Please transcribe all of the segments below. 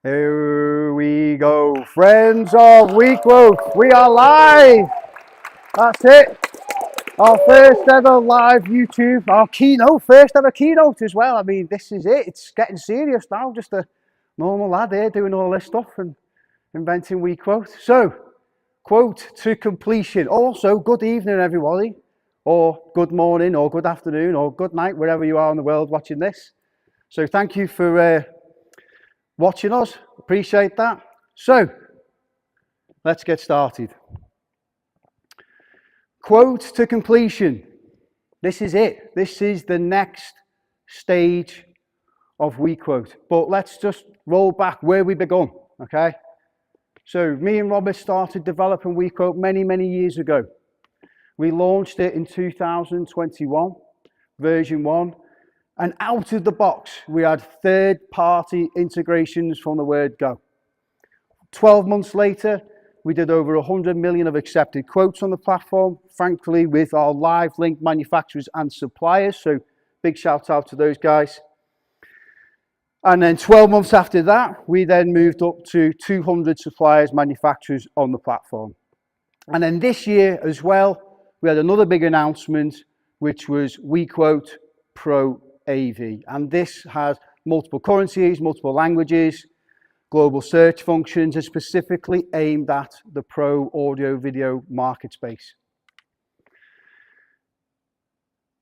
Here we go, friends of WeQuote. We are live. That's it. Our first ever live YouTube, our keynote, first ever keynote as well. I mean, this is it. It's getting serious now. Just a normal lad here doing all this stuff and inventing WeQuote. So, quote to completion. Also, good evening, everybody, or good morning, or good afternoon, or good night, wherever you are in the world watching this. So, thank you for watching us. Appreciate that. So, let's get started. Quote to completion. This is it. This is the next stage of WeQuote. But let's just roll back where we begun, okay? So, me and Robert started developing WeQuote many years ago. We launched it in 2021, version 1. And out of the box, we had third-party integrations from the word go. 12 months later, we did over 100 million of accepted quotes on the platform, thankfully with our live link manufacturers and suppliers. So big shout out to those guys. And then 12 months after that, we then moved up to 200 suppliers, manufacturers on the platform. And then this year as well, we had another big announcement, which was WeQuote Pro AV. And this has multiple currencies, multiple languages, global search functions, and specifically aimed at the pro audio video market space.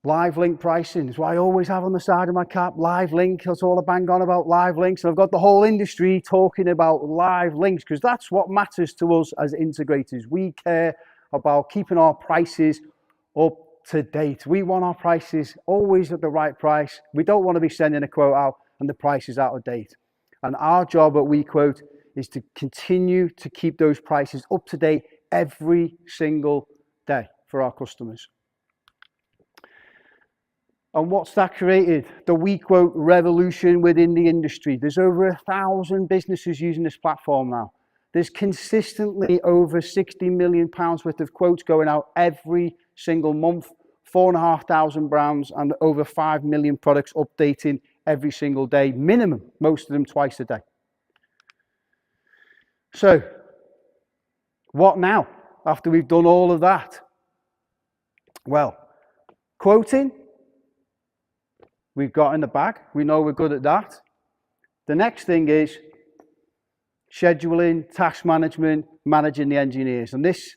Live link pricing is what I always have on the side of my cap. Live link, that's all I bang on about, live links. And I've got the whole industry talking about live links because that's what matters to us as integrators. We care about keeping our prices up to date. We want our prices always at the right price. We don't want to be sending a quote out and the price is out of date. And our job at WeQuote is to continue to keep those prices up to date every single day for our customers. And what's that created? The WeQuote revolution within the industry. There's over 1,000 businesses using this platform now. There's consistently over £60 million worth of quotes going out every single month, 4,500 brands and over 5 million products updating every single day, minimum, most of them twice a day. So, what now after we've done all of that? Well, quoting, we've got in the bag. We know we're good at that. The next thing is scheduling, task management, managing the engineers. And this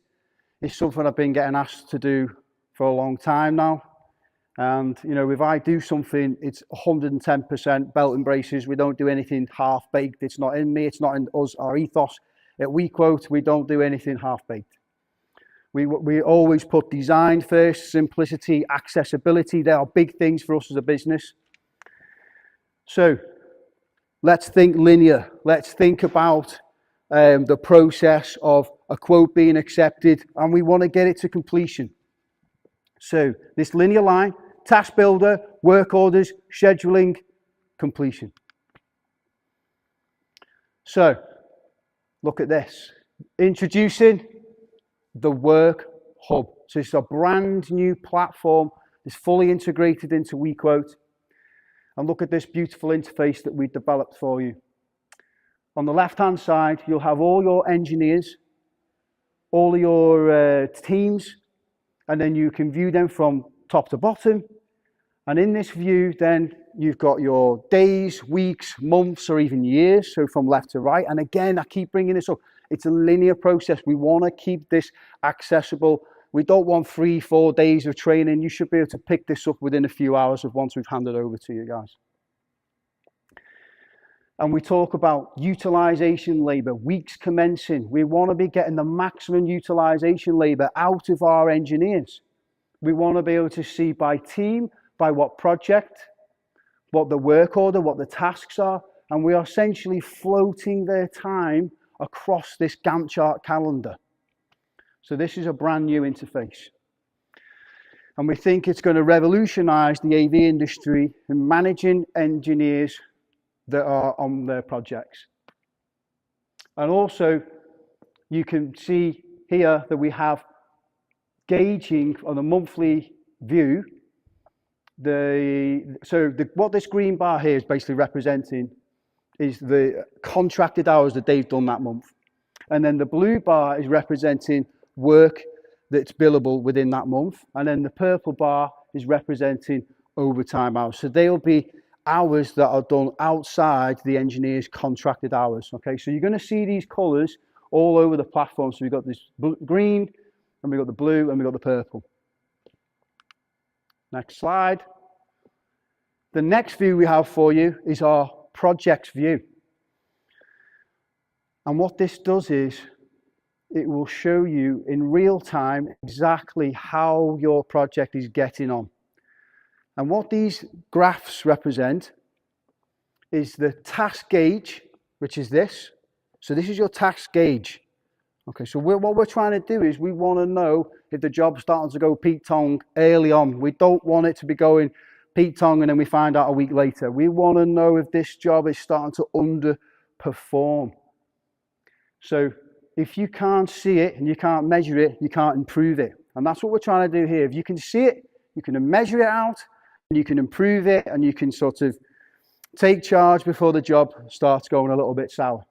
is something I've been getting asked to do for a long time now. And, you know, if I do something, it's 110% belt and braces. We don't do anything half-baked. It's not in me. It's not in us, our ethos. At WeQuote, we don't do anything half-baked. We always put design first, simplicity, accessibility. They are big things for us as a business. So let's think linear. Let's think about the process of a quote being accepted, and we want to get it to completion. So this linear line, task builder, work orders, scheduling, completion. So look at this. Introducing the Workhub. So it's a brand new platform. It's fully integrated into WeQuote. And look at this beautiful interface that we developed for you. On the left-hand side, you'll have all your engineers, all of your teams, and then you can view them from top to bottom. And in this view, then you've got your days, weeks, months, or even years, so from left to right. And again, I keep bringing this up. It's a linear process. We want to keep this accessible. We don't want 3-4 days of training. You should be able to pick this up within a few hours of once we've handed over to you guys. And we talk about utilization labor, weeks commencing. We want to be getting the maximum utilization labor out of our engineers. We want to be able to see by team, by what project, what the work order, what the tasks are, and we are essentially floating their time across this Gantt chart calendar. So this is a brand new interface. And we think it's going to revolutionize the AV industry in managing engineers that are on their projects. And also, you can see here that we have gauging on a monthly view. What this green bar here is basically representing is the contracted hours that they've done that month. And then the blue bar is representing work that's billable within that month. And then the purple bar is representing overtime hours. So they'll be hours that are done outside the engineer's contracted hours. Okay, so you're going to see these colors all over the platform. So we've got this green, and we've got the blue, and we've got the purple. Next slide. The next view we have for you is our projects view. And what this does is it will show you in real time exactly how your project is getting on. And what these graphs represent is the task gauge, which is this. So this is your task gauge. Okay, so what we're trying to do is we want to know if the job's starting to go Pete Tong early on. We don't want it to be going Pete Tong and then we find out a week later. We want to know if this job is starting to underperform. So if you can't see it and you can't measure it, you can't improve it. And that's what we're trying to do here. If you can see it, you can measure it out, and you can improve it, and you can sort of take charge before the job starts going a little bit sour.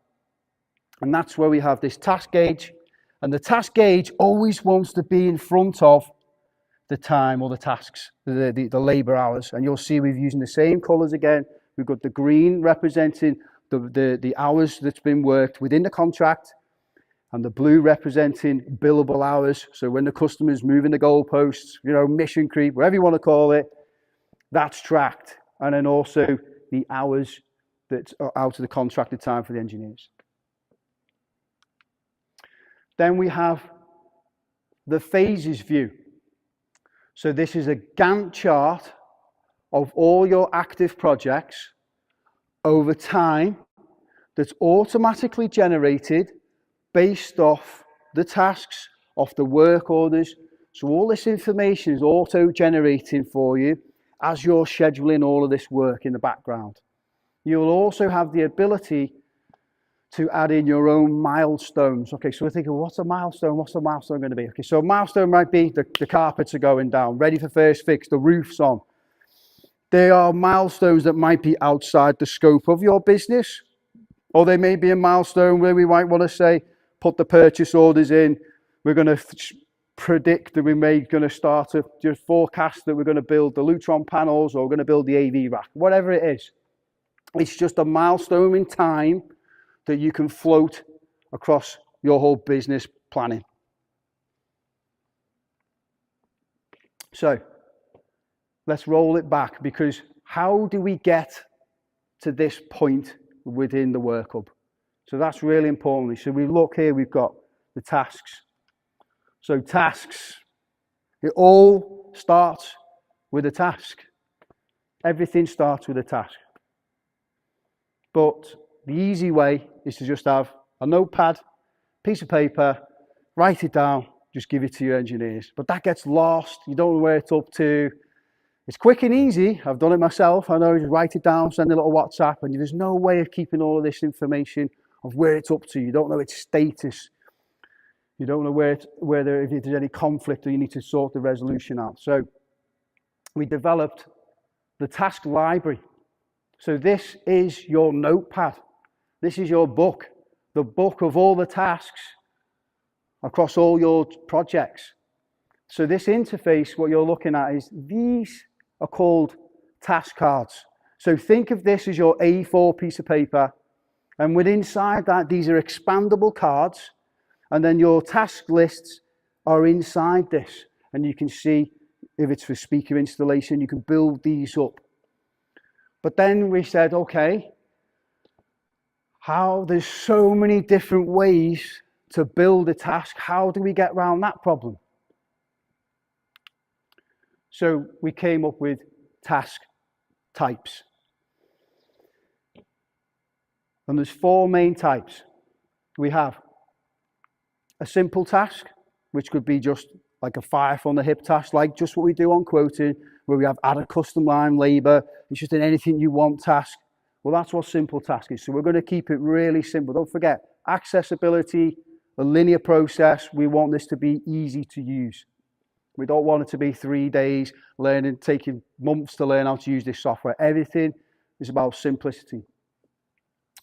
And that's where we have this task gauge. And the task gauge always wants to be in front of the time or the tasks, the labor hours. And you'll see we're using the same colors again. We've got the green representing the hours that's been worked within the contract, and the blue representing billable hours. So when the customer's moving the goalposts, mission creep, whatever you want to call it, that's tracked. And then also the hours that are out of the contracted time for the engineers. Then we have the phases view. So this is a Gantt chart of all your active projects over time that's automatically generated based off the tasks, off the work orders. So all this information is auto-generating for you as you're scheduling all of this work in the background. You'll also have the ability to add in your own milestones. Okay, so we're thinking, what's a milestone? What's the milestone going to be? Okay, so a milestone might be the carpets are going down, ready for first fix, the roof's on. They are milestones that might be outside the scope of your business, or they may be a milestone where we might want to say, put the purchase orders in. We're going to predict that we're going to start to just forecast that we're going to build the Lutron panels, or we're going to build the AV rack, whatever it is. It's just a milestone in time that you can float across your whole business planning. So let's roll it back, because how do we get to this point within the Workhub? So that's really important. So we look here, we've got the tasks. So tasks, it all starts with a task. Everything starts with a task. But the easy way is to just have a notepad, piece of paper, write it down, just give it to your engineers. But that gets lost. You don't know where it's up to. It's quick and easy. I've done it myself. I know, you just write it down, send a little WhatsApp, and there's no way of keeping all of this information of where it's up to. You don't know its status. You don't know if there's any conflict or you need to sort the resolution out. So we developed the task library. So this is your notepad. This is your book, the book of all the tasks across all your projects. So this interface, what you're looking at is these are called task cards. So think of this as your A4 piece of paper, and within inside that, these are expandable cards, and then your task lists are inside this. And you can see if it's for speaker installation, you can build these up. But then we said, okay, there's so many different ways to build a task. How do we get around that problem? So we came up with task types. And there's 4 main types. We have a simple task, which could be just like a fire from the hip task, like just what we do on quoting, where we have add a custom line labor. It's just an anything you want task. Well, that's what simple task is. So we're going to keep it really simple. Don't forget, accessibility, a linear process. We want this to be easy to use. We don't want it to be 3 days learning, taking months to learn how to use this software. Everything is about simplicity.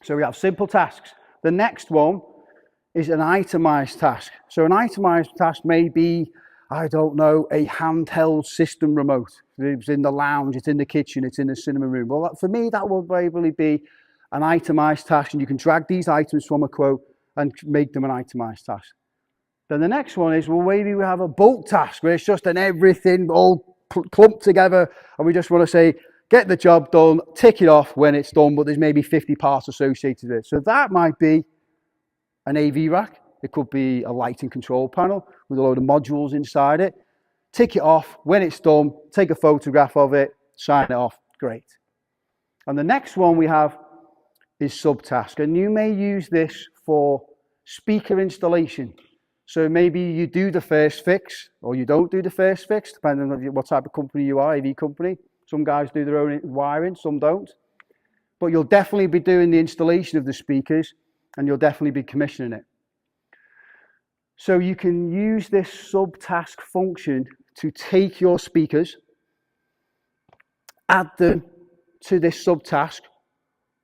So we have simple tasks. The next one is an itemized task. So an itemized task may be, I don't know, a handheld system remote. It's in the lounge, it's in the kitchen, it's in the cinema room. Well, for me, that will probably be an itemized task, and you can drag these items from a quote and make them an itemized task. Then the next one is, well, maybe we have a bulk task where it's just an everything all clumped together, and we just want to say, get the job done, tick it off when it's done, but there's maybe 50 parts associated with it. So that might be an AV rack. It could be a lighting control panel with a load of modules inside it. Tick it off when it's done, take a photograph of it, sign it off, great. And the next one we have is subtask, and you may use this for speaker installation. So maybe you do the first fix or you don't do the first fix, depending on what type of company you are, AV company. Some guys do their own wiring, some don't. But you'll definitely be doing the installation of the speakers, and you'll definitely be commissioning it. So you can use this subtask function to take your speakers, add them to this subtask,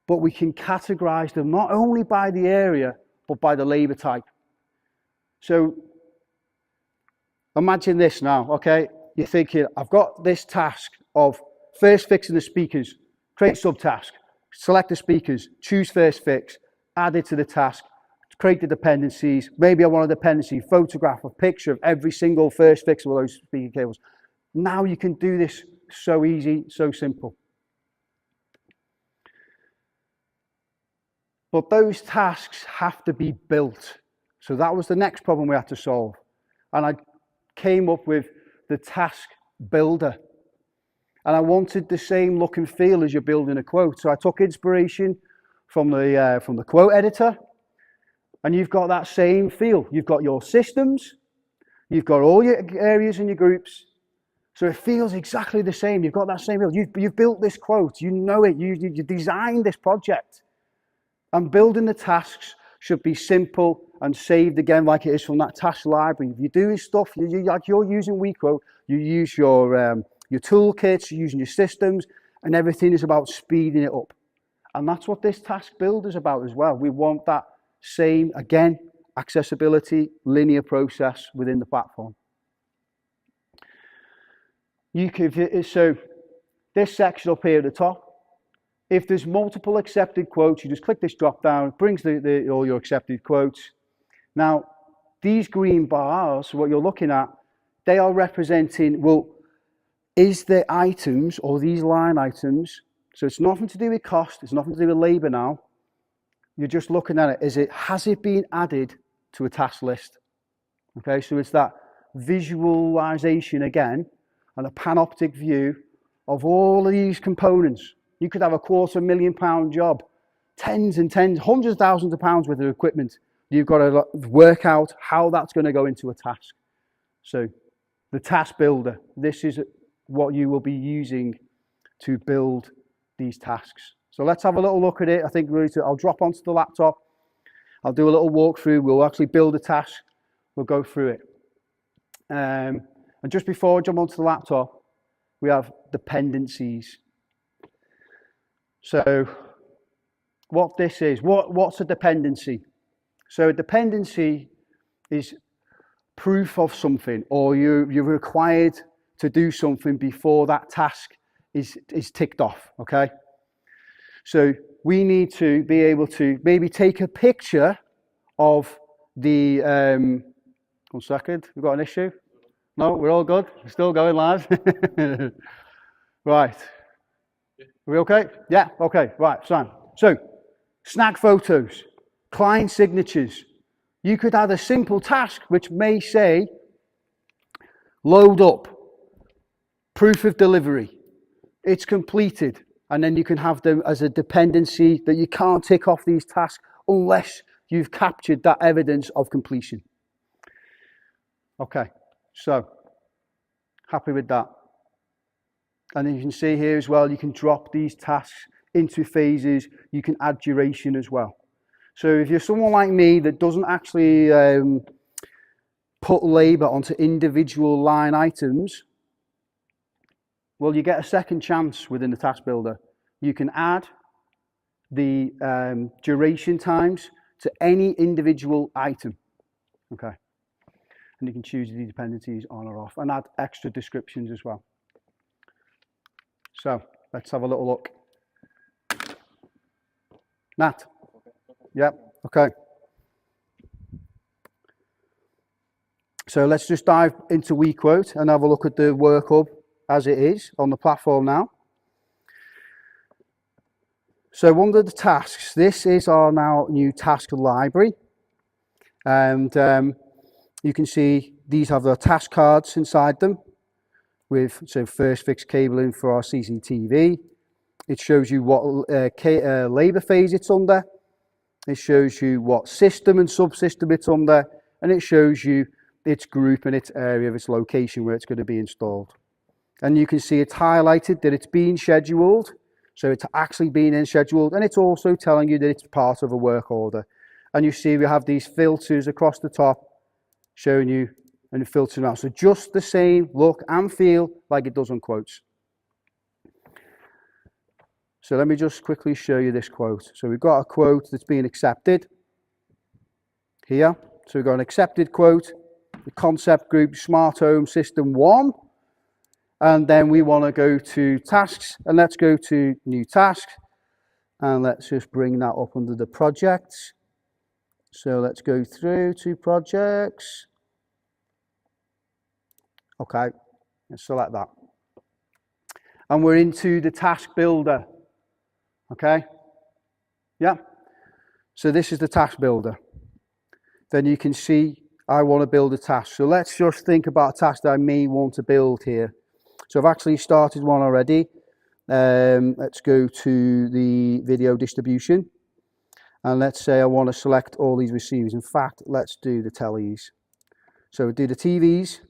but we can categorize them not only by the area, but by the labor type. So imagine this now, okay? You're thinking, I've got this task of first fixing the speakers, create subtask, select the speakers, choose first fix, add it to the task, create the dependencies. Maybe I want a dependency, photograph, a picture of every single first fix of those speaker cables. Now you can do this so easy, so simple. But those tasks have to be built. So that was the next problem we had to solve. And I came up with the task builder. And I wanted the same look and feel as you're building a quote. So I took inspiration from the quote editor, and you've got that same feel. You've got your systems, you've got all your areas and your groups. So it feels exactly the same. You've got that same feel. You've built this quote, you know it, you designed this project. And building the tasks should be simple and saved again like it is from that task library. If you're doing stuff, like you're using WeQuote, you use your toolkits, you're using your systems, and everything is about speeding it up. And that's what this task builder is about as well. We want that same, again, accessibility, linear process within the platform. So this section up here at the top, if there's multiple accepted quotes, you just click this drop down, it brings all your accepted quotes. Now, these green bars, what you're looking at, they are representing, well, is the items or these line items, so it's nothing to do with cost, it's nothing to do with labor now. You're just looking at it, has it been added to a task list? Okay, so it's that visualization again, and a panoptic view of all of these components. You could have a £250,000 job, tens and tens, hundreds of thousands of pounds worth of equipment. You've got to work out how that's going to go into a task. So the task builder, this is what you will be using to build these tasks. So let's have a little look at it. I think I'll drop onto the laptop. I'll do a little walkthrough. We'll actually build a task. We'll go through it. And just before I jump onto the laptop, we have dependencies. So what this is, what's a dependency? So a dependency is proof of something, or you're required to do something before that task is ticked off, okay? So we need to be able to maybe take a picture of the, 1 second, we've got an issue? No, we're all good, we're still going live. Right. Are we okay? Yeah, okay, right, fine. So, Snagg photos, client signatures. You could add a simple task which may say, load up, proof of delivery, it's completed, and then you can have them as a dependency that you can't tick off these tasks unless you've captured that evidence of completion. Okay, so, happy with that. And then you can see here as well, you can drop these tasks into phases. You can add duration as well. So if you're someone like me that doesn't actually put labor onto individual line items, well, you get a second chance within the task builder. You can add, the duration times to any individual item. Okay. And you can choose the dependencies on or off and add extra descriptions as well. So let's have a little look. Nat? Yep, okay. So let's just dive into WeQuote and have a look at the Workhub as it is on the platform now. So under the tasks, this is our now new task library. And you can see these have the task cards inside them with first fix cabling for our CCTV. It shows you what labour phase it's under. It shows you what system and subsystem it's under. And it shows you its group and its area of its location where it's going to be installed. And you can see it's highlighted that it's being scheduled. So it's actually being scheduled, and it's also telling you that it's part of a work order. And you see we have these filters across the top showing you and filtering out. So just the same look and feel like it does on quotes. So let me just quickly show you this quote. So we've got a quote that's being accepted here. So we've got an accepted quote, the concept group, smart home system 1. And then we want to go to tasks, and let's go to new tasks. And let's just bring that up under the projects. So let's go through to projects. Okay, let's select that. And we're into the task builder. Okay, yeah. So this is the task builder. Then you can see I want to build a task. So let's just think about a task that I may want to build here. So I've actually started one already. Let's go to the video distribution. And let's say I want to select all these receivers. In fact, let's do the tellies. So we do the TVs.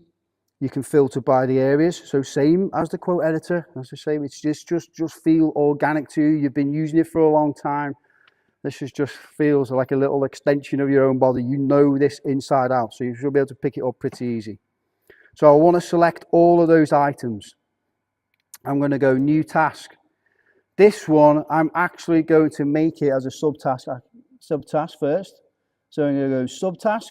You can filter by the areas. So same as the quote editor. As I say, it's just feel organic to you. You've been using it for a long time. This is just feels like a little extension of your own body. You know this inside out. So you should be able to pick it up pretty easy. So I want to select all of those items. I'm going to go new task. This one, I'm actually going to make it as a subtask first. So I'm going to go subtask.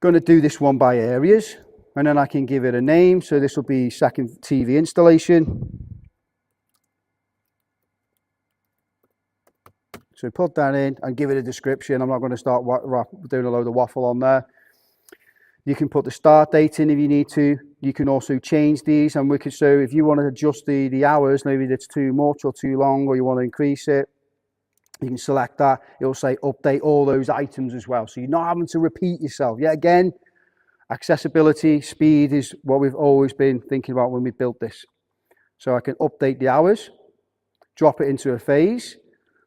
Going to do this one by areas, and then I can give it a name. So this will be second TV installation. So put that in and give it a description. I'm not going to start doing a load of waffle on there. You can put the start date in if you need to. You can also change these, and we can, so if you want to adjust the hours, maybe that's too much or too long, or you want to increase it, you can select that. It'll say update all those items as well. So you're not having to repeat yourself. Yet again, accessibility, speed is what we've always been thinking about when we built this. So I can update the hours, drop it into a phase,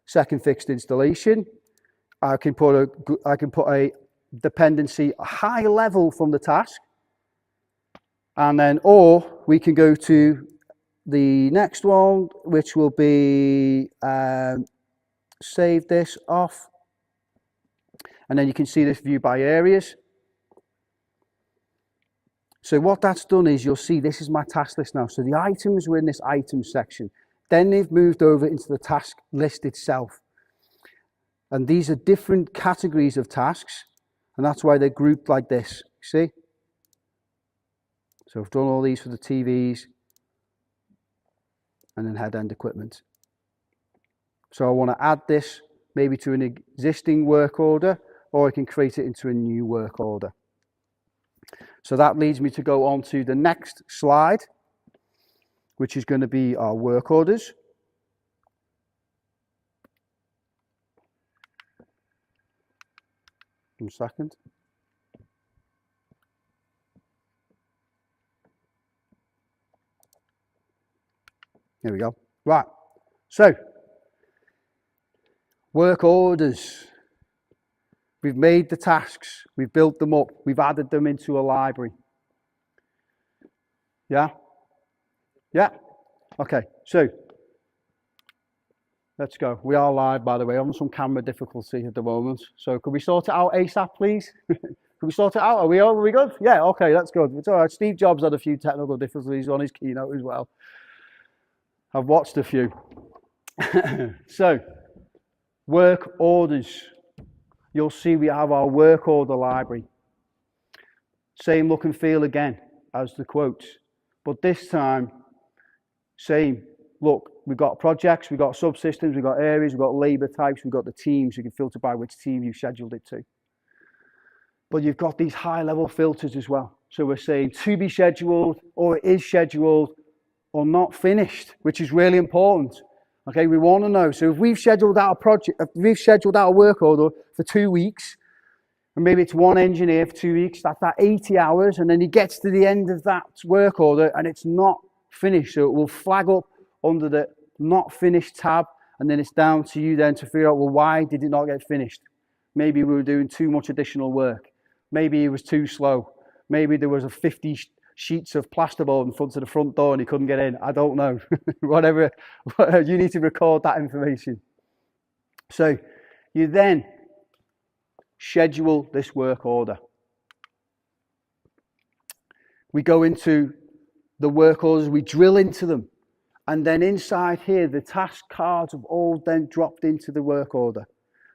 second fixed installation. I can put a dependency high level from the task, and then or we can go to the next one, which will be save this off, and then you can see this view by areas. So what that's done is you'll see this is my task list now. So the items were in this items section, then they've moved over into the task list itself, and these are different categories of tasks. And that's why they're grouped like this, see? So I've done all these for the TVs and then head-end equipment. So I want to add this maybe to an existing work order, or I can create it into a new work order. So that leads me to go on to the next slide, which is going to be our work orders. One second. Here we go. Right. So, work orders. We've made the tasks. We've built them up. We've added them into a library. Yeah? Yeah? Okay. So, let's go. We are live, by the way, on some camera difficulty at the moment. So could we sort it out ASAP, please? Could we sort it out? Are we good? Yeah, okay, that's good. It's all right. Steve Jobs had a few technical difficulties on his keynote as well. I've watched a few. So, work orders. You'll see we have our work order library. Same look and feel again as the quotes, but this time, same. Look, we've got projects, we've got subsystems, we've got areas, we've got labour types, we've got the teams. You can filter by which team you've scheduled it to. But you've got these high-level filters as well. So we're saying to be scheduled, or it is scheduled, or not finished, which is really important. Okay, we want to know. So if we've scheduled out a project, if we've scheduled out a work order for 2 weeks, and maybe it's one engineer for 2 weeks, that's that 80 hours, and then he gets to the end of that work order and it's not finished. So it will flag up under the not finished tab, and then it's down to you then to figure out, well, why did it not get finished? Maybe we were doing too much additional work. Maybe it was too slow. Maybe there was 50 sheets of plasterboard in front of the front door and he couldn't get in. I don't know. Whatever, you need to record that information. So you then schedule this work order. We go into the work orders, we drill into them, and then inside here the task cards have all then dropped into the work order.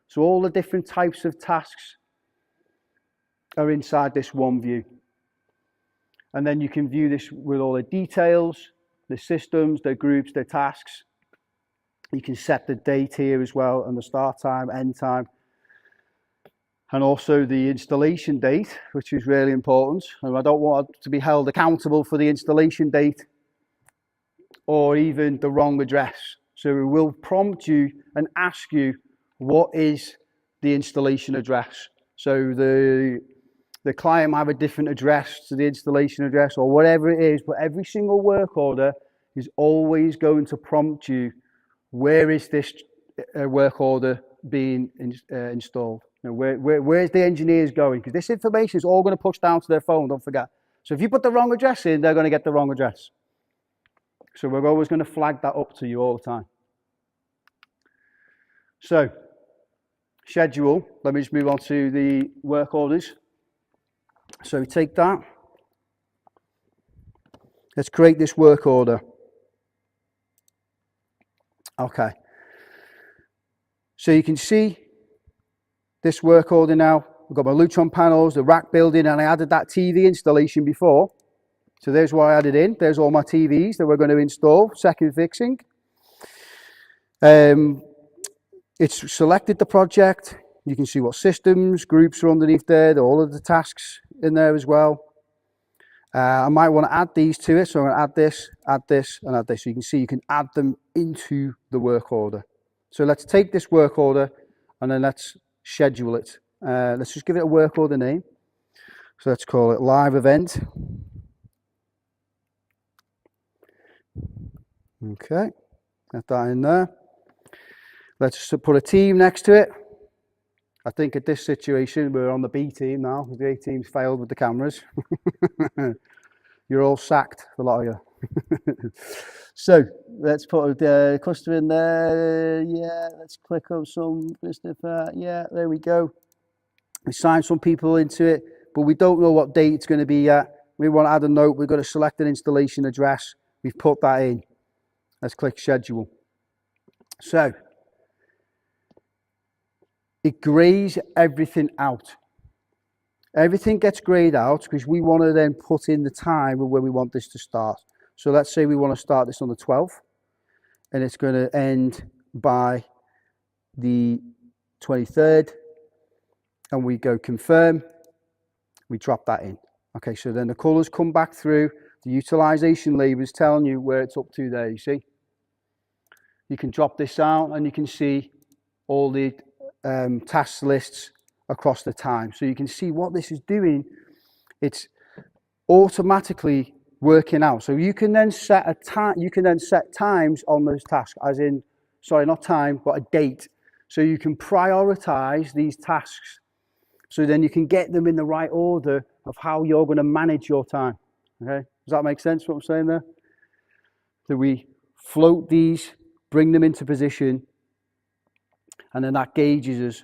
So all the different types of tasks are inside this one view. And then you can view this with all the details, the systems, the groups, the tasks. You can set the date here as well, and the start time, end time, and also the installation date, which is really important. And I don't want to be held accountable for the installation date or even the wrong address. So it will prompt you and ask you, what is the installation address? So the client might have a different address to the installation address or whatever it is, but every single work order is always going to prompt you, where is this work order being installed? You know, where's the engineers going? Because this information is all going to push down to their phone, don't forget. So if you put the wrong address in, they're going to get the wrong address. So we're always going to flag that up to you all the time. So, schedule. Let me just move on to the work orders. So we take that. Let's create this work order. Okay. So you can see this work order now. I've got my Lutron panels, the rack building, and I added that TV installation before. So there's what I added in. There's all my TVs that we're going to install, second fixing. It's selected the project. You can see what systems, groups are underneath there, all of the tasks in there as well. I might want to add these to it, so I'm going to add this, and add this. So you can see you can add them into the work order. So let's take this work order and then let's schedule it. Let's just give it a work order name. So let's call it live event. Okay, get that in there. Let's put a team next to it. I think at this situation, we're on the B team now, because the A team's failed with the cameras. You're all sacked, a lot of you. So let's put the customer in there. Yeah, let's click on some, yeah, there we go. We sign some people into it, but we don't know what date it's going to be yet. We want to add a note. We've got to select an installation address. We've put that in. Let's click schedule. So it grays everything out. Everything gets grayed out because we want to then put in the time of when we want this to start. So let's say we want to start this on the 12th and it's going to end by the 23rd, and we go confirm, we drop that in. Okay, so then the colors come back through, the utilization label is telling you where it's up to there, you see. You can drop this out and you can see all the task lists across the time. So you can see what this is doing. It's automatically working out. So you can then set a time, you can then set times on those tasks, as in, sorry, not time, but a date. So you can prioritize these tasks. So then you can get them in the right order of how you're going to manage your time. Okay? Does that make sense what I'm saying there? So we float these, bring them into position, and then that gauges us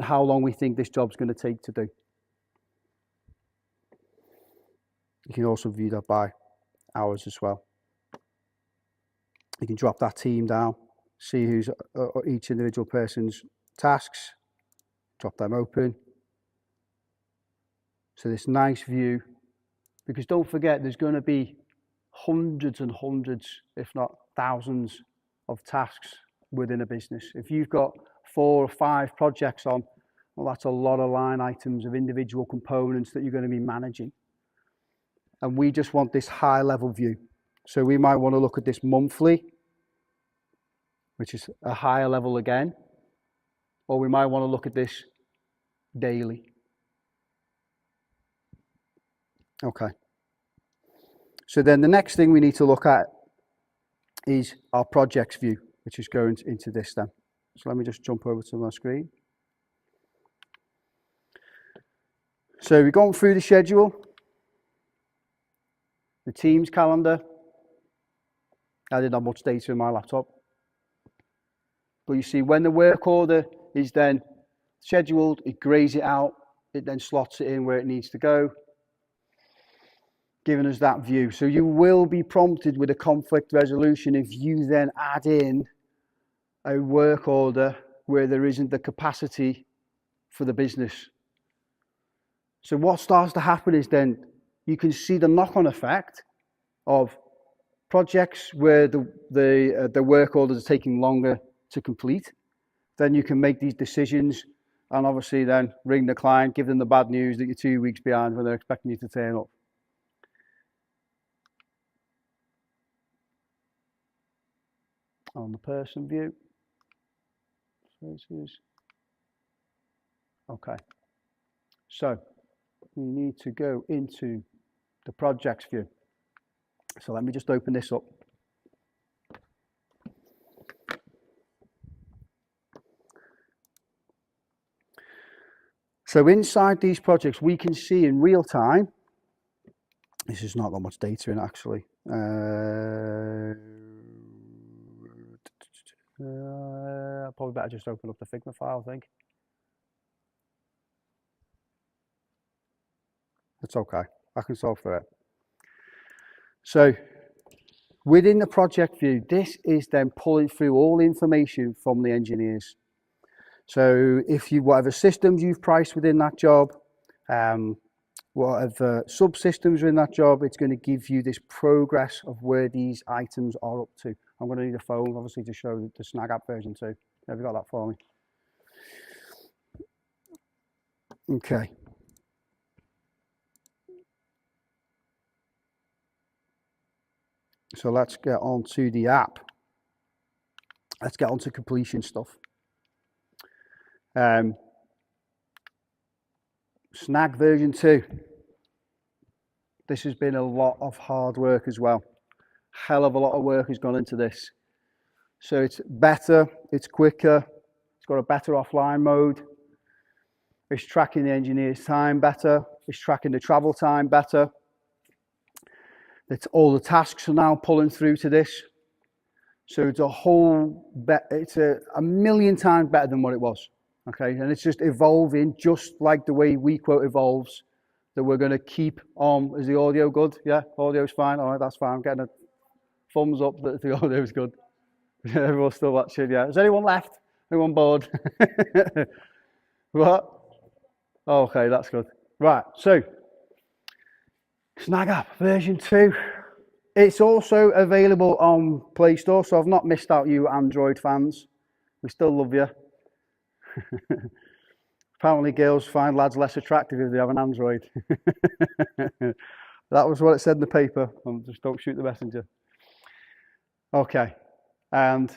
how long we think this job's going to take to do. You can also view that by hours as well. You can drop that team down. see who's each individual person's tasks, drop them open. So this nice view, because don't forget there's going to be hundreds and hundreds, if not thousands of tasks within a business. If you've got 4 or 5 projects on, well, that's a lot of line items of individual components that you're going to be managing. And we just want this high level view. So we might want to look at this monthly, which is a higher level again, or we might want to look at this daily. Okay. So then the next thing we need to look at is our projects view, which is going into this then. So let me just jump over to my screen. So we've gone through the schedule, the Teams calendar. I didn't have much data in my laptop. But you see, when the work order is then scheduled, it grays it out, it then slots it in where it needs to go, giving us that view. So you will be prompted with a conflict resolution if you then add in a work order where there isn't the capacity for the business. So what starts to happen is then you can see the knock-on effect of projects where the work orders are taking longer to complete. Then you can make these decisions and obviously then ring the client, give them the bad news that you're 2 weeks behind when they're expecting you to turn up. On the person view. Okay. So we need to go into the projects view. So let me just open this up. So inside these projects, we can see in real time, this has not got much data in actually. Probably better just open up the Figma file, I think. It's okay, I can solve for it. So within the project view, this is then pulling through all the information from the engineers. So if you, whatever systems you've priced within that job, whatever subsystems are in that job, it's going to give you this progress of where these items are up to. I'm going to need a phone, obviously, to show the Snagg app version 2. Have you got that for me? Okay. So let's get on to the app. Let's get on to completion stuff. Snagg version 2. This has been a lot of hard work as well. Hell of a lot of work has gone into this. So it's better, it's quicker, it's got a better offline mode. It's tracking the engineer's time better. It's tracking the travel time better. It's all the tasks are now pulling through to this. So it's it's a million times better than what it was. Okay, and it's just evolving, just like the way WeQuote evolves, that we're going to keep on. Is the audio good? Yeah, audio's fine. All right, that's fine. I'm getting a thumbs up that the audio's good. Everyone's still watching, yeah. Is anyone left? Anyone bored? What? Oh, okay, that's good. Right, so Snagg app version 2. It's also available on Play Store, so I've not missed out, you Android fans. We still love you. Apparently girls find lads less attractive if they have an Android. That was what it said in the paper. Just don't shoot the messenger. Okay, and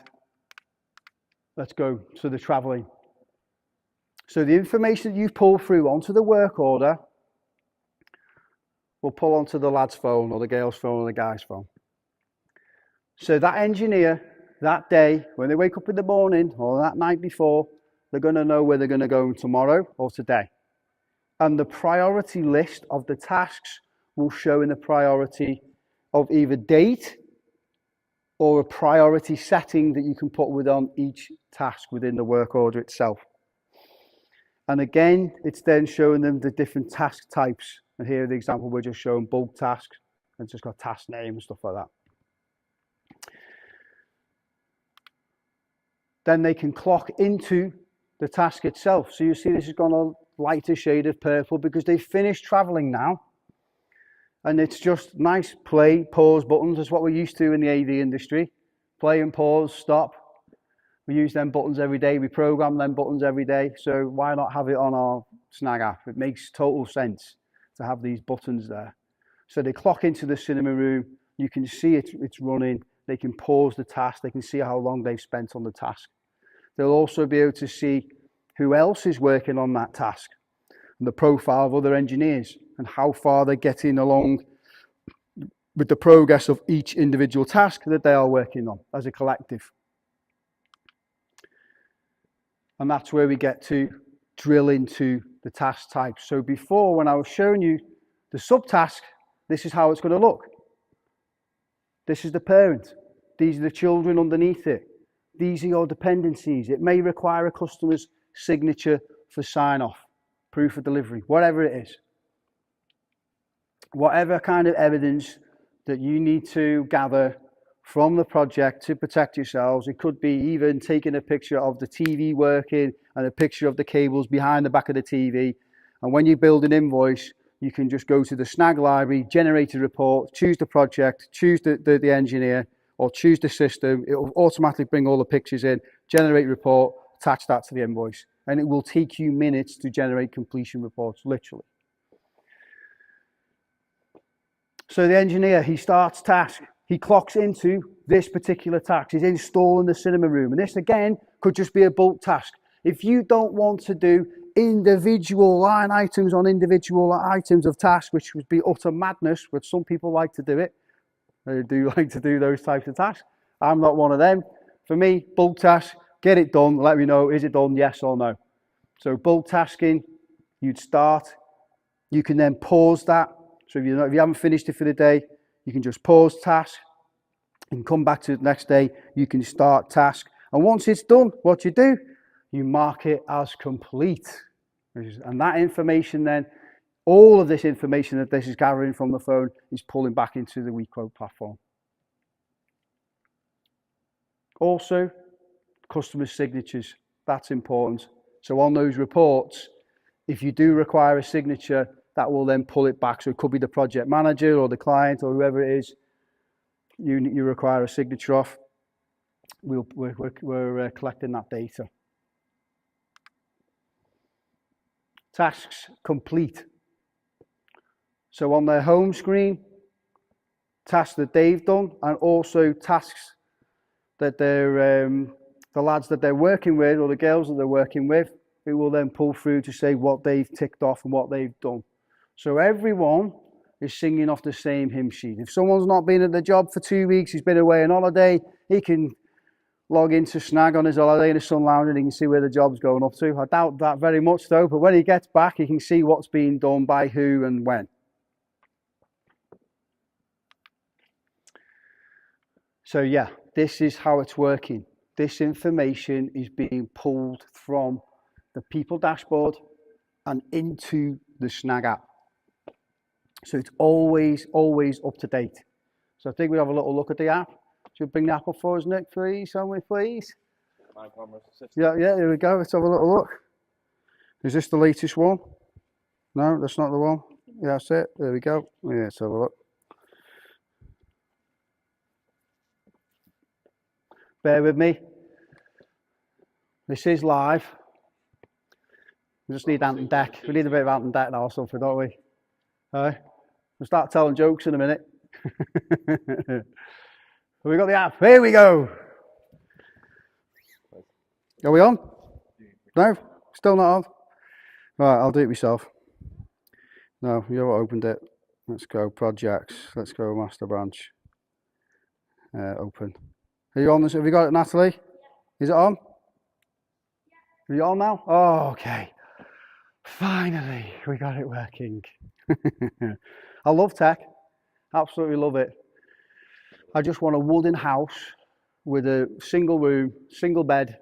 let's go to the traveling. So the information that you pull through onto the work order will pull onto the lad's phone or the girl's phone or the guy's phone. So that engineer, that day, when they wake up in the morning or that night before, they're going to know where they're going to go tomorrow or today. And the priority list of the tasks will show in the priority of either date or a priority setting that you can put within each task within the work order itself. And again, it's then showing them the different task types. And here, the example, we're just showing bulk tasks, and it's just got task name and stuff like that. then they can clock into the task itself. So you see this has gone a lighter shade of purple because they've finished traveling now. And it's just nice play, pause buttons. That's what we're used to in the AV industry. Play and pause, stop. We use them buttons every day. We program them buttons every day. So why not have it on our Snagg app? It makes total sense to have these buttons there. So they clock into the cinema room. You can see it's running. They can pause the task. They can see how long they've spent on the task. They'll also be able to see who else is working on that task and the profile of other engineers and how far they're getting along with the progress of each individual task that they are working on as a collective. And that's where we get to drill into the task types. So before, when I was showing you the subtask, this is how it's going to look. This is the parent. These are the children underneath it. These are your dependencies. It may require a customer's signature for sign-off, proof of delivery, whatever it is. Whatever kind of evidence that you need to gather from the project to protect yourselves. It could be even taking a picture of the TV working and a picture of the cables behind the back of the TV. And when you build an invoice, you can just go to the Snagg library, generate a report, choose the project, choose the engineer, or choose the system. It will automatically bring all the pictures in, generate a report, attach that to the invoice. And it will take you minutes to generate completion reports, literally. So the engineer, he starts task. He clocks into this particular task. He's installing the cinema room. And this, again, could just be a bulk task. If you don't want to do individual line items on individual items of tasks, which would be utter madness, but some people like to do it. They do like to do those types of tasks. I'm not one of them. For me, bulk task, get it done. Let me know, is it done, yes or no? So bulk tasking, you'd start. You can then pause that. So if you haven't finished it for the day, you can just pause task and come back to the next day. You can start task. And once it's done, what you do, you mark it as complete. And that information then, all of this information that this is gathering from the phone is pulling back into the WeQuote platform. Also, customer signatures. That's important. So on those reports, if you do require a signature, that will then pull it back. So it could be the project manager or the client or whoever it is you require a signature of. We're collecting that data. Tasks complete. So on their home screen, tasks that they've done, and also tasks that they're, the lads that they're working with or the girls that they're working with, it will then pull through to say what they've ticked off and what they've done. So everyone is singing off the same hymn sheet. If someone's not been at the job for 2 weeks, he's been away on holiday, he can log into Snagg on his holiday in the sun lounge and he can see where the job's going up to. I doubt that very much though, but when he gets back, he can see what's being done by who and when. So yeah, this is how it's working. This information is being pulled from the people dashboard and into the Snagg app. So it's always up to date. So I think we'll have a little look at the app. Should we bring the app up for us, Nick, please? Yeah, here we go. Let's have a little look. Is this the latest one? No, that's not the one. Yeah, that's it. There we go. Yeah, let's have a look. Bear with me. This is live. We just need Ant and Deck. We need a bit of Ant and Deck now or something, don't we? We'll start telling jokes in a minute. We got the app. Here we go. Are we on? No? Still not on? Right, I'll do it myself. No, you haven't opened it. Let's go projects. Let's go master branch. Open. Are you on this? Have you got it, Natalie? Is it on? Are you on now? Oh, okay. Finally, we got it working. I love tech. Absolutely love it. I just want a wooden house with a single room, single bed.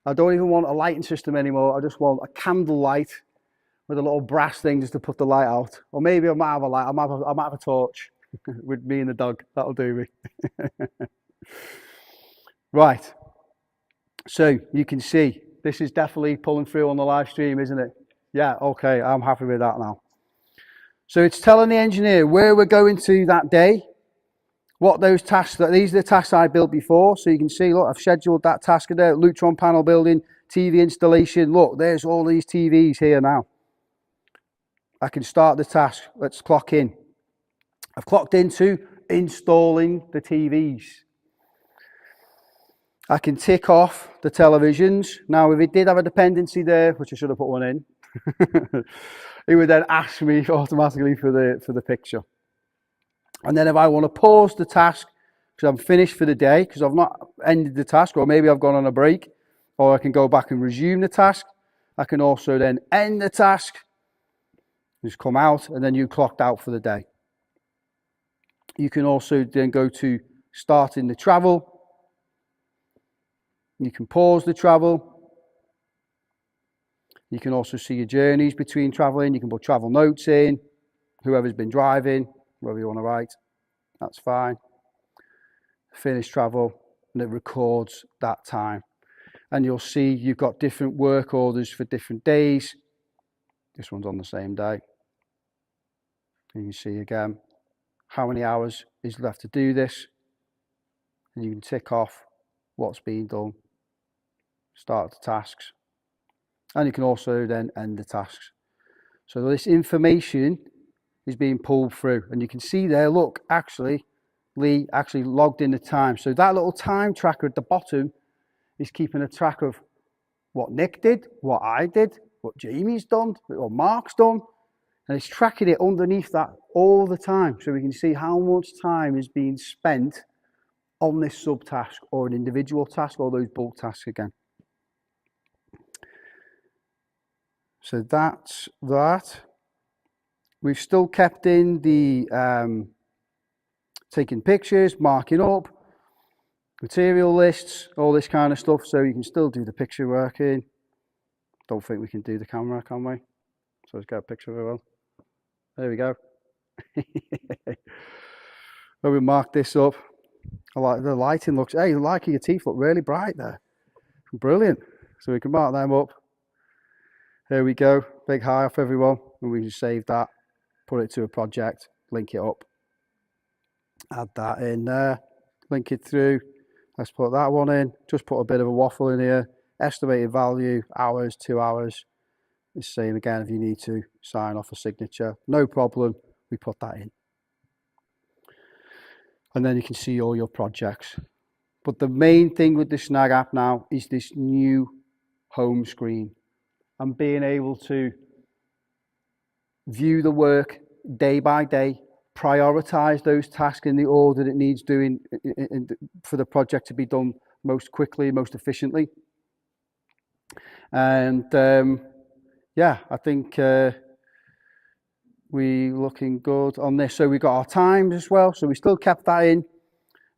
I don't even want a lighting system anymore. I just want a candle light with a little brass thing just to put the light out. Or maybe I might have a light. I might have a torch with me and the dog. That'll do me. Right. So you can see this is definitely pulling through on the live stream, isn't it? Yeah, okay, I'm happy with that now. So it's telling the engineer where we're going to that day, what those tasks, these are the tasks I built before. So you can see, look, I've scheduled that task there, Lutron panel building, TV installation. Look, there's all these TVs here now. I can start the task. Let's clock in. I've clocked into installing the TVs. I can tick off the televisions. Now, if it did have a dependency there, which I should have put one in, it would then ask me automatically for the picture. And then if I want to pause the task, because I'm finished for the day, because I've not ended the task, or maybe I've gone on a break, or I can go back and resume the task, I can also then end the task, just come out, and then you clocked out for the day. You can also then go to starting the travel. You can pause the travel. You can also see your journeys between traveling. You can put travel notes in, whoever's been driving, whatever you want to write, that's fine. Finish travel, and it records that time. And you'll see you've got different work orders for different days. This one's on the same day. And you see again how many hours is left to do this. And you can tick off what's being done, start the tasks, and you can also then end the tasks. So this information is being pulled through, and you can see there, look, actually Lee actually logged in the time. So that little time tracker at the bottom is keeping a track of what Nick did, what I did, what Jamie's done, what Mark's done, and it's tracking it underneath that all the time, so we can see how much time is being spent on this subtask or an individual task or those bulk tasks again. So that's that. We've still kept in the taking pictures, marking up, material lists, all this kind of stuff, so you can still do the picture working. Don't think we can do the camera, can we? So let's get a picture of it. Well, there we go. So we mark this up. I like the lighting looks, hey, the light of your teeth look really bright there. Brilliant. So we can mark them up. There we go. Big hi off everyone. And we can save that, put it to a project, link it up. Add that in there, link it through. Let's put that one in. Just put a bit of a waffle in here. Estimated value, hours, 2 hours. It's the same again if you need to sign off a signature. No problem. We put that in. And then you can see all your projects. But the main thing with the Snagg app now is this new home screen and being able to view the work day by day, prioritize those tasks in the order it needs doing for the project to be done most quickly, most efficiently. And yeah, I think we're looking good on this. So we got our times as well. So we still kept that in.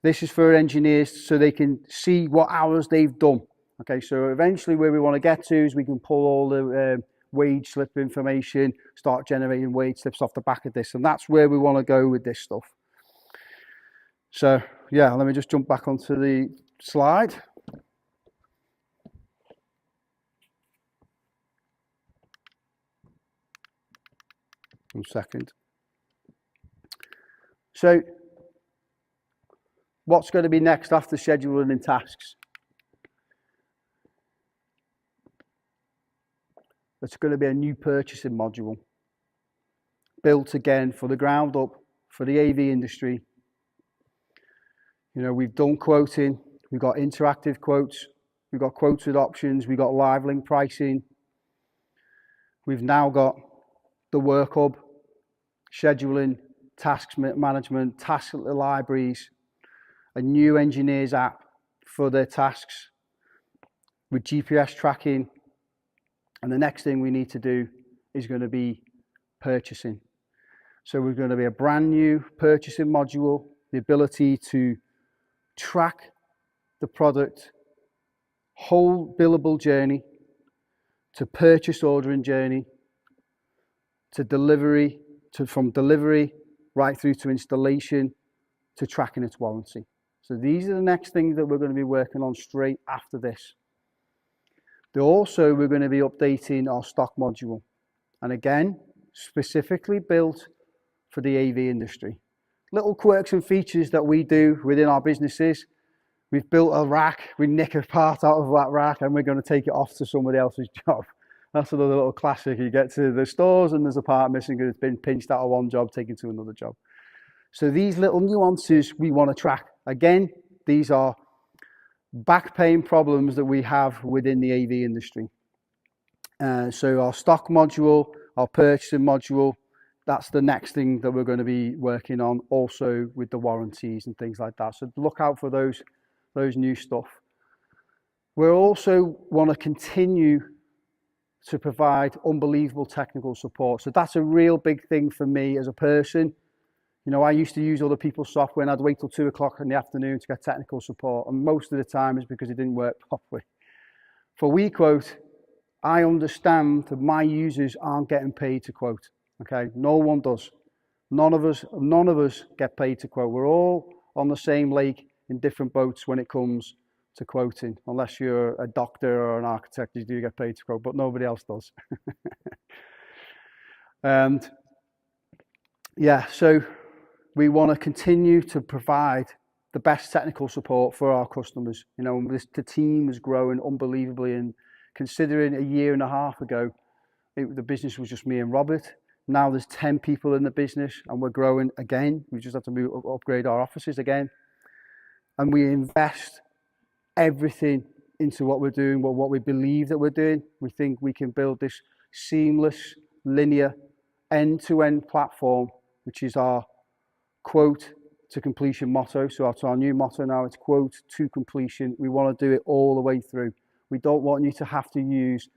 This is for engineers so they can see what hours they've done. Okay, so eventually where we want to get to is we can pull all the wage slip information, start generating wage slips off the back of this. And that's where we want to go with this stuff. So yeah, let me just jump back onto the slide. One second. So what's going to be next after scheduling and tasks? It's going to be a new purchasing module built again for the ground up for the AV industry. You know, we've done quoting, we've got interactive quotes, we've got quotes with options, we've got live link pricing. We've now got the Workhub, scheduling, tasks management, task libraries, a new engineers app for their tasks with GPS tracking. And the next thing we need to do is going to be purchasing. So we're going to be a brand new purchasing module, the ability to track the product, whole billable journey, to purchase ordering journey, to delivery, from delivery right through to installation, to tracking its warranty. So these are the next things that we're going to be working on straight after this. We're going to be updating our stock module. And again, specifically built for the AV industry. Little quirks and features that we do within our businesses. We've built a rack, we nick a part out of that rack and we're going to take it off to somebody else's job. That's another little classic. You get to the stores and there's a part missing because it's been pinched out of one job, taken to another job. So these little nuances we want to track. Again, these are back pain problems that we have within the AV industry. So our stock module, our purchasing module, that's the next thing that we're going to be working on, also with the warranties and things like that. So look out for those new stuff. We also want to continue to provide unbelievable technical support. So that's a real big thing for me as a person. You know, I used to use other people's software and I'd wait till 2 o'clock in the afternoon to get technical support. And most of the time it's because it didn't work properly. For WeQuote, I understand that my users aren't getting paid to quote. Okay, no one does. None of us get paid to quote. We're all on the same lake in different boats when it comes to quoting. Unless you're a doctor or an architect, you do get paid to quote, but nobody else does. And yeah, so we want to continue to provide the best technical support for our customers. You know, the team is growing unbelievably, and considering a year and a half ago, the business was just me and Robert. Now there's 10 people in the business and we're growing again. We just have to upgrade our offices again. And we invest everything into what we're doing, what we believe that we're doing. We think we can build this seamless, linear, end-to-end platform, which is our quote to completion motto. So that's our new motto now. It's quote to completion. We want to do it all the way through. We don't want you to have to use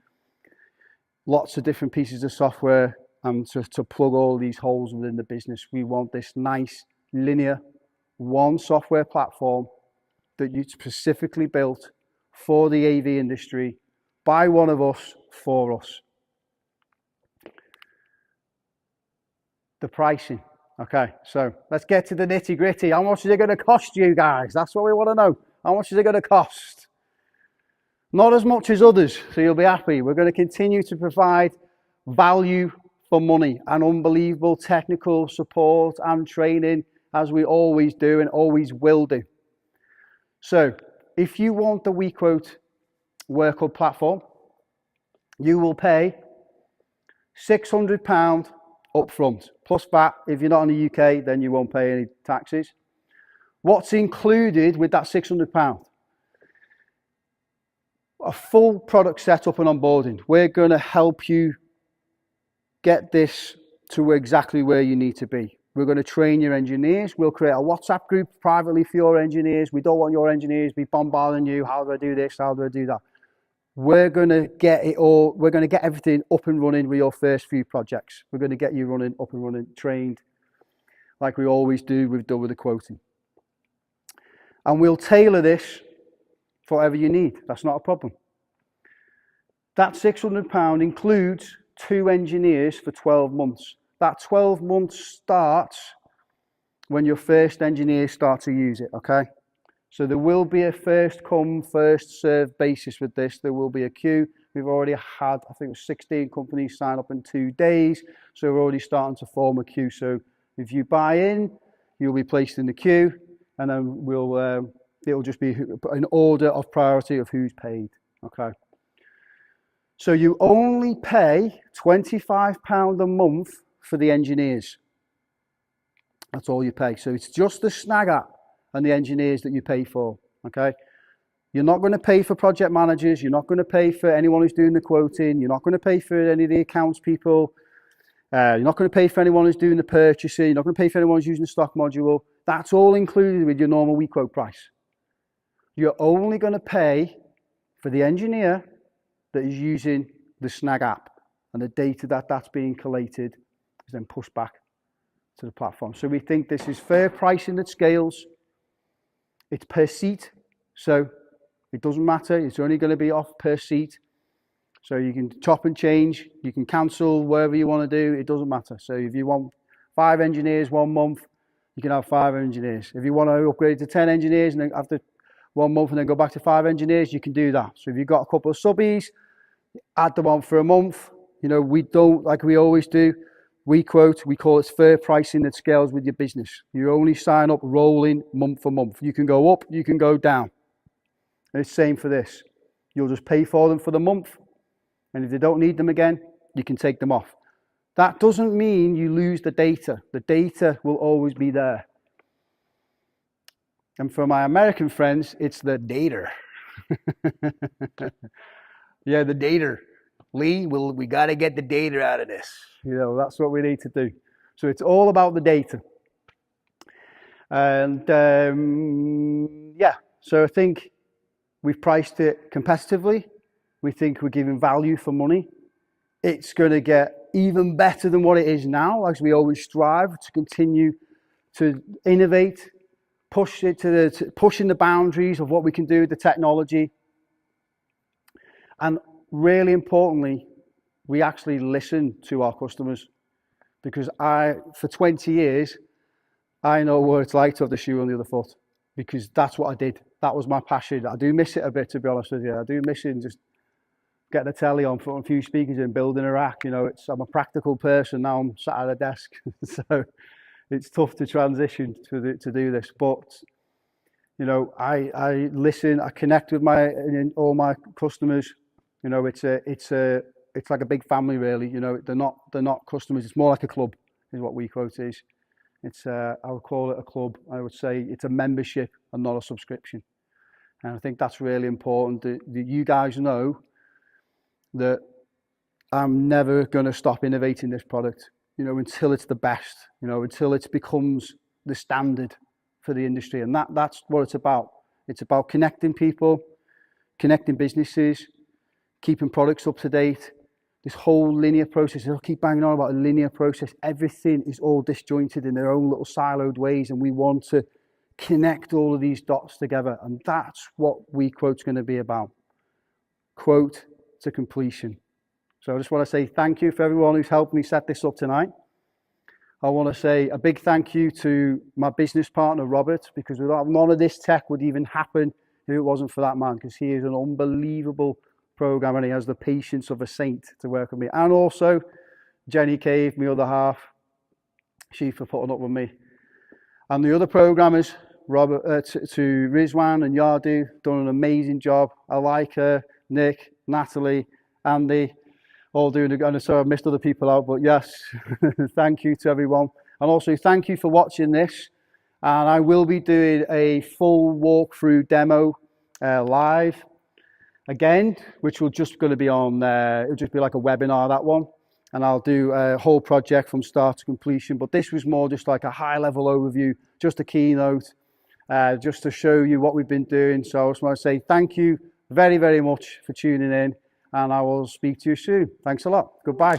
lots of different pieces of software and to plug all these holes within the business. We want this nice, linear, one software platform that you specifically built for the AV industry, by one of us, for us. The pricing. Okay, so let's get to the nitty gritty. How much is it going to cost you guys? That's what we want to know. How much is it going to cost? Not as much as others, so you'll be happy. We're going to continue to provide value for money and unbelievable technical support and training, as we always do and always will do. So if you want the WeQuote Workhub platform, you will pay £600 up front, plus VAT. If you're not in the UK, then you won't pay any taxes. What's included with that £600? A full product setup and onboarding. We're going to help you get this to exactly where you need to be. We're going to train your engineers. We'll create a WhatsApp group privately for your engineers. We don't want your engineers to be bombarding you. How do I do this? How do I do that? We're going to get it all. We're going to get everything up and running with your first few projects. We're going to get you running, up and running, trained, like we always do. We've done with the quoting. And we'll tailor this for whatever you need. That's not a problem. That £600 includes 2 engineers for 12 months. That 12 months starts when your first engineers start to use it, okay? So there will be a first come, first served basis with this. There will be a queue. We've already had, I think it was 16 companies sign up in 2 days. So we're already starting to form a queue. So if you buy in, you'll be placed in the queue, and then it'll just be an order of priority of who's paid, okay? So you only pay £25 a month for the engineers. That's all you pay. So it's just the Snagg app and the engineers that you pay for, okay? You're not going to pay for project managers. You're not going to pay for anyone who's doing the quoting. You're not going to pay for any of the accounts people. You're not going to pay for anyone who's doing the purchasing. You're not going to pay for anyone who's using the stock module. That's all included with your normal WeQuote price. You're only going to pay for the engineer that is using the Snagg app, and the data that's being collated is then pushed back to the platform. So we think this is fair pricing that scales. It's per seat, so it doesn't matter. It's only going to be off per seat. So you can chop and change. You can cancel wherever you want to do. It doesn't matter. So if you want 5 engineers 1 month, you can have 5 engineers. If you want to upgrade to 10 engineers and then after 1 month and then go back to 5 engineers, you can do that. So if you've got a couple of subbies add them on for a month. You know, we don't, like we always do, WeQuote, we call it fair pricing that scales with your business. You only sign up rolling month for month. You can go up, you can go down. And it's the same for this. You'll just pay for them for the month, and if they don't need them again, you can take them off. That doesn't mean you lose the data. The data will always be there. And for my American friends, it's the data. Yeah, the data. Lee, we got to get the data out of this. You know, that's what we need to do. So it's all about the data. And yeah, so I think we've priced it competitively. We think we're giving value for money. It's going to get even better than what it is now, as we always strive to continue to innovate, pushing the boundaries of what we can do with the technology. And really importantly, we actually listen to our customers, because for 20 years, I know what it's like to have the shoe on the other foot, because that's what I did. That was my passion. I do miss it a bit, to be honest with you. I do miss it, and just getting the telly on, putting a few speakers in, building a rack. You know, I'm a practical person now. I'm sat at a desk, so it's tough to transition to do this. But you know, I listen. I connect with all my customers. You know, it's like a big family, really. You know, they're not customers. It's more like a club, is what WeQuote is. It's I would call it a club. I would say it's a membership and not a subscription. And I think that's really important that you guys know that I'm never going to stop innovating this product, you know, until it's the best, you know, until it becomes the standard for the industry. And that's what it's about. It's about connecting people, connecting businesses, keeping products up to date. This whole linear process, I'll keep banging on about a linear process. Everything is all disjointed in their own little siloed ways, and we want to connect all of these dots together. And that's what WeQuote's going to be about. Quote to completion. So I just want to say thank you for everyone who's helped me set this up tonight. I want to say a big thank you to my business partner, Robert, because none of this tech would even happen if it wasn't for that man, because he is an unbelievable programmer, and he has the patience of a saint to work with me. And also Jenny Cave, my other half, she for putting up with me. And the other programmers, Robert, to Rizwan and Yardu, done an amazing job. I like Nick, Natalie, Andy, all doing a, and so I've missed other people out, but yes, thank you to everyone. And also thank you for watching this. And I will be doing a full walkthrough demo live again, which will just going to be on, it'll just be like a webinar, that one. And I'll do a whole project from start to completion. But this was more just like a high level overview, just a keynote, just to show you what we've been doing. So I just want to say thank you very, very much for tuning in, and I will speak to you soon. Thanks a lot. Goodbye.